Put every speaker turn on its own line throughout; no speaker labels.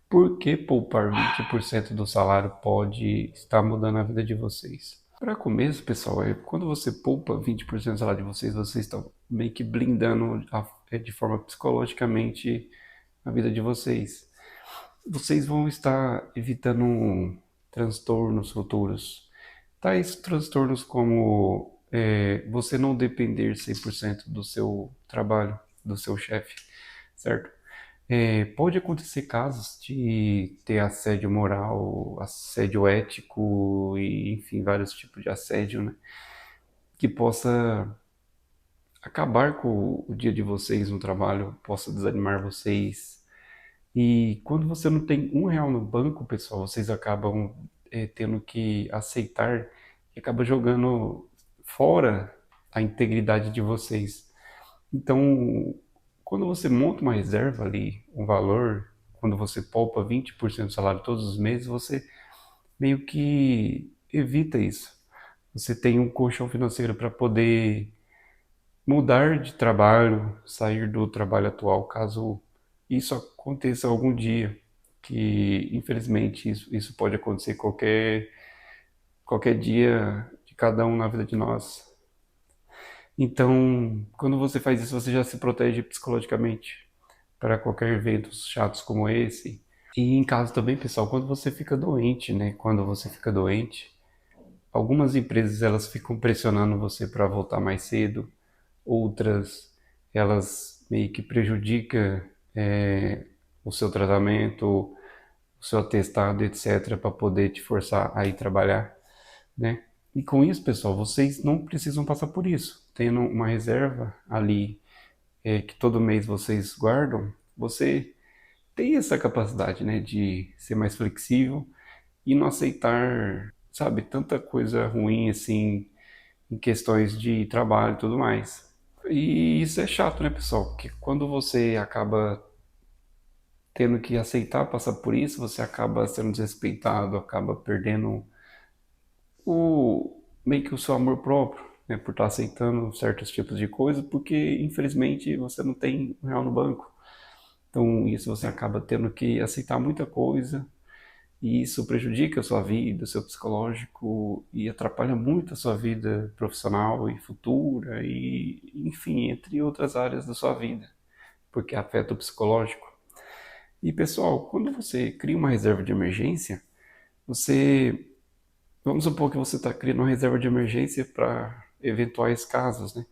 Por que poupar 20% do salário pode estar mudando a vida de vocês? Para começo, pessoal, quando você poupa 20% do salário de vocês, vocês estão meio que blindando de forma psicologicamente a vida de vocês. Vocês vão estar evitando transtornos futuros. Tais transtornos como você não depender 100% do seu trabalho, do seu chefe, certo? Pode acontecer casos de ter assédio moral, assédio ético e, enfim, vários tipos de assédio, né? Que possa acabar com o dia de vocês no trabalho, possa desanimar vocês. E quando você não tem R$ 1 no banco, pessoal, vocês acabam tendo que aceitar e acaba jogando fora a integridade de vocês. Então, quando você monta uma reserva ali, um valor, quando você poupa 20% do salário todos os meses, você meio que evita isso. Você tem um colchão financeiro para poder mudar de trabalho, sair do trabalho atual, caso isso aconteça algum dia, que infelizmente isso pode acontecer qualquer dia de cada um na vida de nós. Então, quando você faz isso, você já se protege psicologicamente para qualquer evento chatos como esse. E em caso também, pessoal, quando você fica doente, né? Quando você fica doente, algumas empresas elas ficam pressionando você para voltar mais cedo, outras elas meio que prejudicam o seu tratamento, o seu atestado, etc, para poder te forçar a ir trabalhar, né? E com isso, pessoal, vocês não precisam passar por isso. Tendo uma reserva ali que todo mês vocês guardam, você tem essa capacidade, né, de ser mais flexível e não aceitar, sabe, tanta coisa ruim assim em questões de trabalho e tudo mais. E isso é chato, né, pessoal? Porque quando você acaba tendo que aceitar passar por isso, você acaba sendo desrespeitado, acaba perdendo meio que o seu amor próprio, né, por estar aceitando certos tipos de coisa, porque infelizmente você não tem R$ 1 no banco. Então, isso você acaba tendo que aceitar muita coisa, e isso prejudica a sua vida, o seu psicológico, e atrapalha muito a sua vida profissional e futura, e enfim, entre outras áreas da sua vida, porque afeta o psicológico. E pessoal, quando você cria uma reserva de emergência, você, vamos supor que você está criando uma reserva de emergência para eventuais casos, né?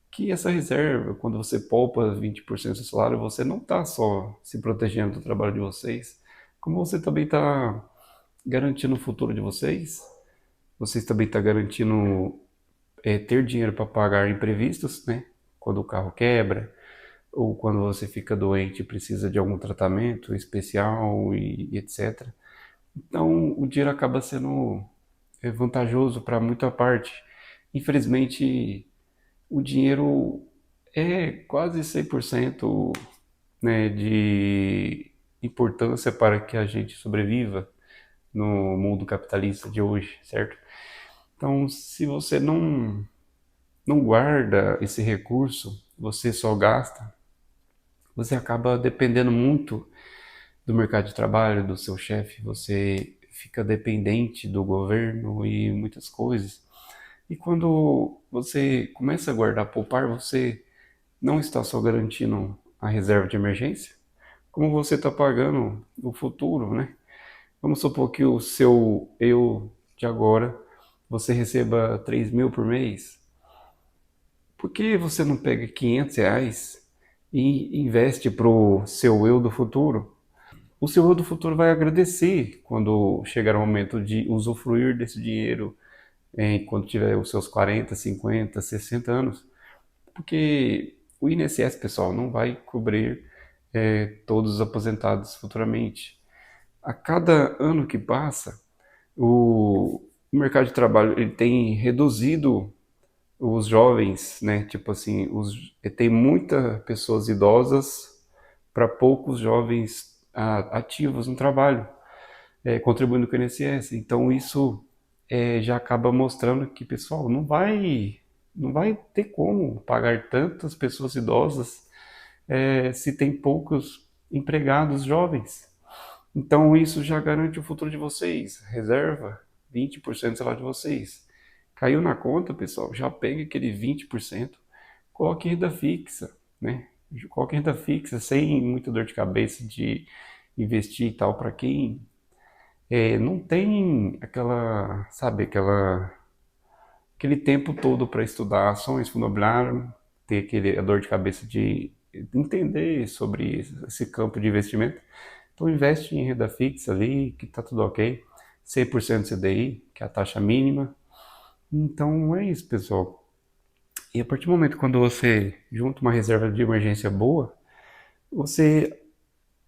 Que essa reserva, quando você poupa 20% do salário, você não está só se protegendo do trabalho de vocês, como você também está garantindo o futuro de vocês, vocês também estão garantindo ter dinheiro para pagar imprevistos, né? Quando o carro quebra, ou quando você fica doente e precisa de algum tratamento especial e etc. Então, o dinheiro acaba sendo vantajoso para muita parte. Infelizmente, o dinheiro é quase 100%, né, de importância para que a gente sobreviva no mundo capitalista de hoje, certo? Então, se você não guarda esse recurso, você só gasta, você acaba dependendo muito do mercado de trabalho, do seu chefe, você fica dependente do governo e muitas coisas. E quando você começa a guardar, poupar, você não está só garantindo a reserva de emergência, como você está pagando o futuro, né? Vamos supor que o seu eu de agora, você receba 3 mil por mês. Por que você não pega R$ 500 e investe para o seu eu do futuro? O seu eu do futuro vai agradecer quando chegar o momento de usufruir desse dinheiro, quando tiver os seus 40, 50, 60 anos. Porque o INSS, pessoal, não vai cobrir todos os aposentados futuramente. A cada ano que passa, o mercado de trabalho ele tem reduzido os jovens, né? Tipo assim, tem muitas pessoas idosas para poucos jovens ativos no trabalho, contribuindo com o INSS. Então isso já acaba mostrando que, pessoal, não vai ter como pagar tantas pessoas idosas se tem poucos empregados jovens. Então isso já garante o futuro de vocês. Reserva 20% do salário de vocês. Caiu na conta, pessoal, já pega aquele 20%, coloque em renda fixa, né? Coloque em renda fixa sem muita dor de cabeça de investir e tal, para quem não tem aquela, sabe, aquele tempo todo para estudar ações, fundo imobiliário, ter a dor de cabeça de entender sobre esse campo de investimento. Então investe em renda fixa ali, que tá tudo ok. 100% CDI, que é a taxa mínima. Então é isso, pessoal. E a partir do momento quando você junta uma reserva de emergência boa, você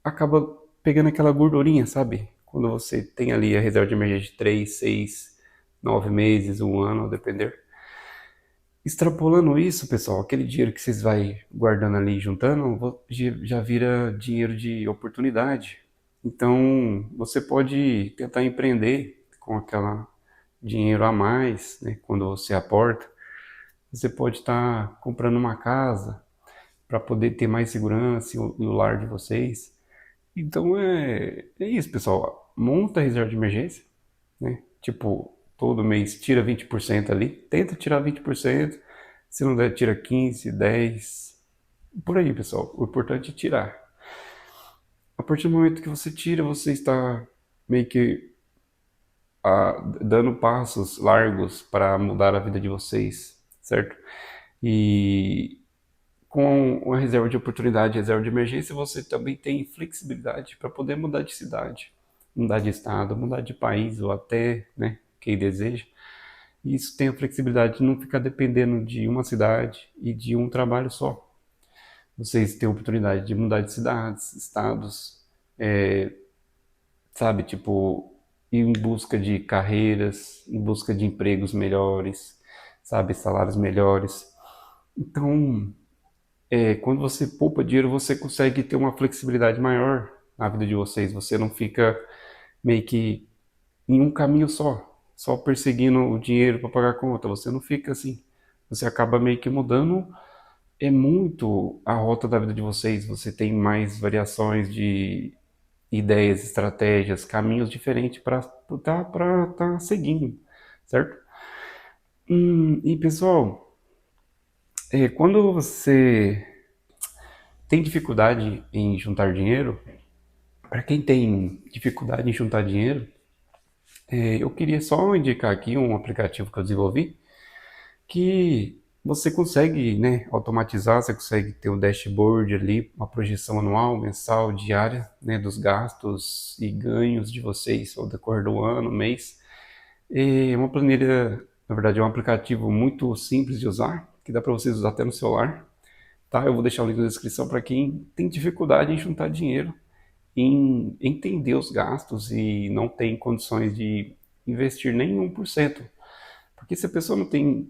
acaba pegando aquela gordurinha, sabe? Quando você tem ali a reserva de emergência de 3, 6, 9 meses, um ano, a depender. Extrapolando isso, pessoal, aquele dinheiro que vocês vai guardando ali, juntando, já vira dinheiro de oportunidade. Então, você pode tentar empreender com aquela dinheiro a mais, né, quando você aporta. Você pode estar comprando uma casa para poder ter mais segurança no lar de vocês. Então, é isso, pessoal. Monta a reserva de emergência, né? Tipo, todo mês tira 20% ali, tenta tirar 20%, se não der, tira 15, 10, por aí, pessoal. O importante é tirar. A partir do momento que você tira, você está meio que dando passos largos para mudar a vida de vocês, certo? E com uma reserva de oportunidade, reserva de emergência, você também tem flexibilidade para poder mudar de cidade, mudar de estado, mudar de país ou até, né, quem deseja. E isso tem a flexibilidade de não ficar dependendo de uma cidade e de um trabalho só. Vocês têm a oportunidade de mudar de cidades, estados, sabe? Tipo, ir em busca de carreiras, em busca de empregos melhores, sabe? Salários melhores. Então, quando você poupa dinheiro, você consegue ter uma flexibilidade maior na vida de vocês. Você não fica meio que em um caminho só perseguindo o dinheiro para pagar a conta. Você não fica assim. Você acaba meio que mudando muito a rota da vida de vocês. Você tem mais variações de ideias, estratégias, caminhos diferentes para tá seguindo, certo? E pessoal, quando você tem dificuldade em juntar dinheiro, para quem tem dificuldade em juntar dinheiro, eu queria só indicar aqui um aplicativo que eu desenvolvi que você consegue, né, automatizar, você consegue ter um dashboard ali, uma projeção anual, mensal, diária, né, dos gastos e ganhos de vocês ao decorrer do ano, mês. É uma planilha, na verdade, é um aplicativo muito simples de usar, que dá para vocês usar até no celular. Tá? Eu vou deixar o link na descrição para quem tem dificuldade em juntar dinheiro, em entender os gastos e não tem condições de investir nem 1%. Porque se a pessoa não tem,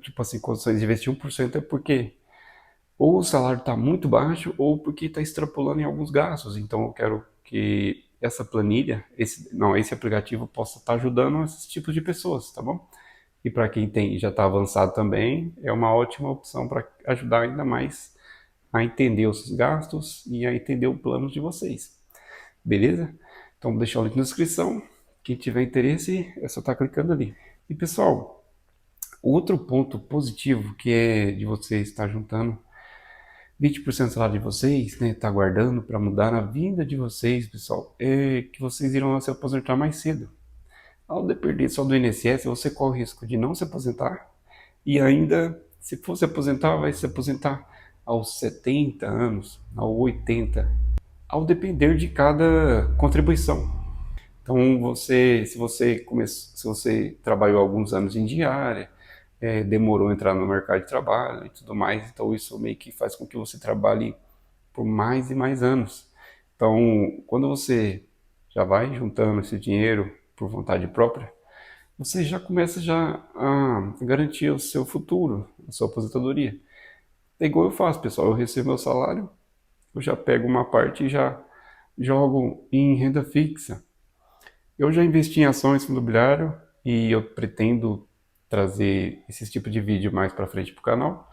tipo assim, condições de investir 1% é porque ou o salário está muito baixo ou porque está extrapolando em alguns gastos. Então eu quero que essa planilha, esse aplicativo possa estar ajudando esses tipos de pessoas, tá bom? E para quem tem já está avançado também, é uma ótima opção para ajudar ainda mais a entender os gastos e a entender o plano de vocês. Beleza? Então vou deixar o link na descrição. Quem tiver interesse, é só estar clicando ali. E pessoal, outro ponto positivo que é de você estar juntando 20% do salário de vocês, né, tá guardando para mudar a vida de vocês, pessoal, é que vocês irão se aposentar mais cedo. Ao depender só do INSS, você corre o risco de não se aposentar e ainda, se for se aposentar, vai se aposentar aos 70 anos, aos 80, ao depender de cada contribuição. Então, se você trabalhou alguns anos em diária, demorou a entrar no mercado de trabalho e tudo mais, então isso meio que faz com que você trabalhe por mais e mais anos. Então, quando você já vai juntando esse dinheiro por vontade própria, você já começa já a garantir o seu futuro, a sua aposentadoria. É igual eu faço, pessoal, eu recebo meu salário, eu já pego uma parte e já jogo em renda fixa. Eu já investi em ações fundo imobiliário e eu pretendo trazer esse tipo de vídeo mais para frente para o canal,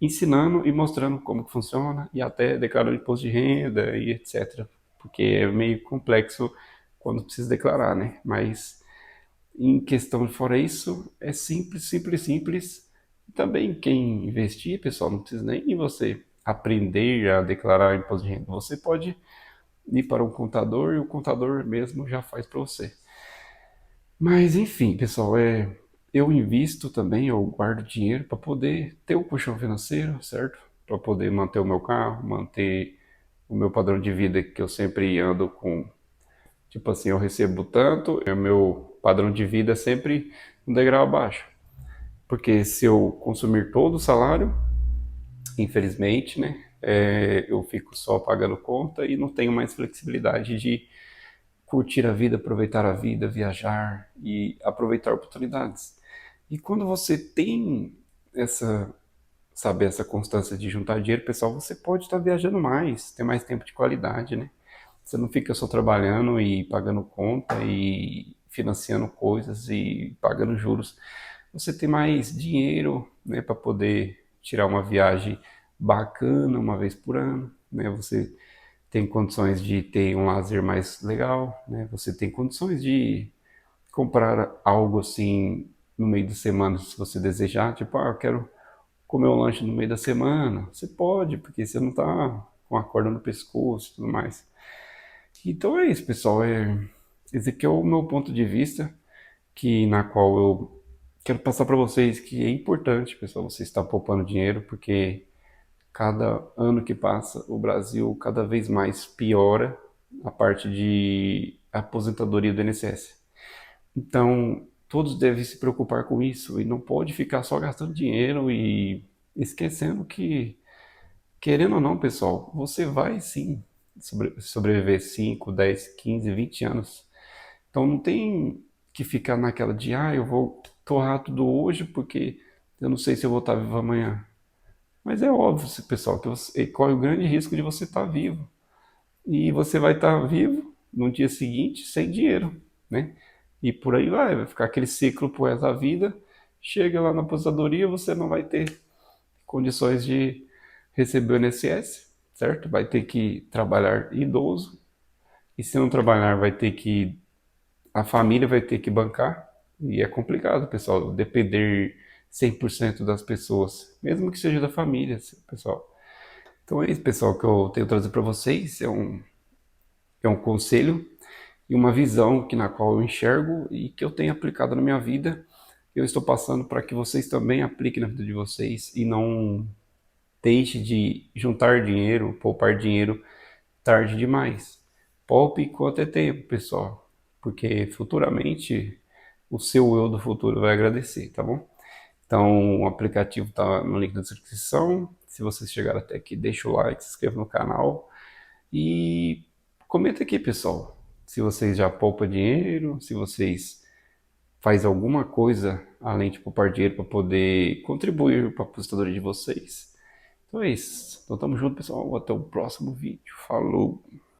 ensinando e mostrando como que funciona e até declarando imposto de renda e etc. porque é meio complexo quando precisa declarar, né? Mas em questão fora isso, é simples, simples, simples. Também quem investir, pessoal, não precisa nem você aprender a declarar imposto de renda. Você pode ir para um contador e o contador mesmo já faz para você. Mas enfim, pessoal, eu invisto também, eu guardo dinheiro para poder ter o colchão financeiro, certo? Para poder manter o meu carro, manter o meu padrão de vida que eu sempre ando com. Tipo assim, eu recebo tanto, e o meu padrão de vida é sempre um degrau abaixo. Porque se eu consumir todo o salário, infelizmente, né, eu fico só pagando conta e não tenho mais flexibilidade de curtir a vida, viajar e aproveitar oportunidades. E quando você tem essa, sabe, essa constância de juntar dinheiro, pessoal, você pode estar viajando mais, ter mais tempo de qualidade, né? Você não fica só trabalhando e pagando conta e financiando coisas e pagando juros. Você tem mais dinheiro, né, para poder tirar uma viagem bacana uma vez por ano, né? Você tem condições de ter um lazer mais legal, né? Você tem condições de comprar algo assim no meio da semana, se você desejar, tipo, eu quero comer um lanche no meio da semana. Você pode, porque você não tá com a corda no pescoço e tudo mais. Então é isso, pessoal. Esse aqui é o meu ponto de vista, na qual eu quero passar para vocês que é importante, pessoal, você estar poupando dinheiro, porque cada ano que passa, o Brasil cada vez mais piora a parte de aposentadoria do INSS. Então, todos devem se preocupar com isso e não pode ficar só gastando dinheiro e esquecendo que, querendo ou não, pessoal, você vai sim sobreviver 5, 10, 15, 20 anos. Então não tem que ficar naquela de, eu vou torrar tudo hoje porque eu não sei se eu vou estar vivo amanhã. Mas é óbvio, pessoal, que você corre o grande risco de você estar vivo. E você vai estar vivo no dia seguinte sem dinheiro, né? E por aí vai ficar aquele ciclo pro resto da vida. Chega lá na aposentadoria, você não vai ter condições de receber o INSS, certo? Vai ter que trabalhar idoso. E se não trabalhar, a família vai ter que bancar. E é complicado, pessoal, depender 100% das pessoas, mesmo que seja da família, pessoal. Então é isso, pessoal, que eu tenho trazido para vocês. É um conselho e uma visão na qual eu enxergo e que eu tenho aplicado na minha vida. Eu estou passando para que vocês também apliquem na vida de vocês e não deixe de juntar dinheiro, poupar dinheiro tarde demais. Poupe enquanto é tempo, pessoal, porque futuramente o seu eu do futuro vai agradecer, tá bom? Então, o aplicativo está no link da descrição. Se vocês chegaram até aqui, deixa o like, se inscreva no canal e comenta aqui, pessoal, se vocês já poupam dinheiro, se vocês faz alguma coisa além de poupar dinheiro para poder contribuir para a aposentadoria de vocês. Então é isso. Então tamo junto, pessoal. Até o próximo vídeo. Falou!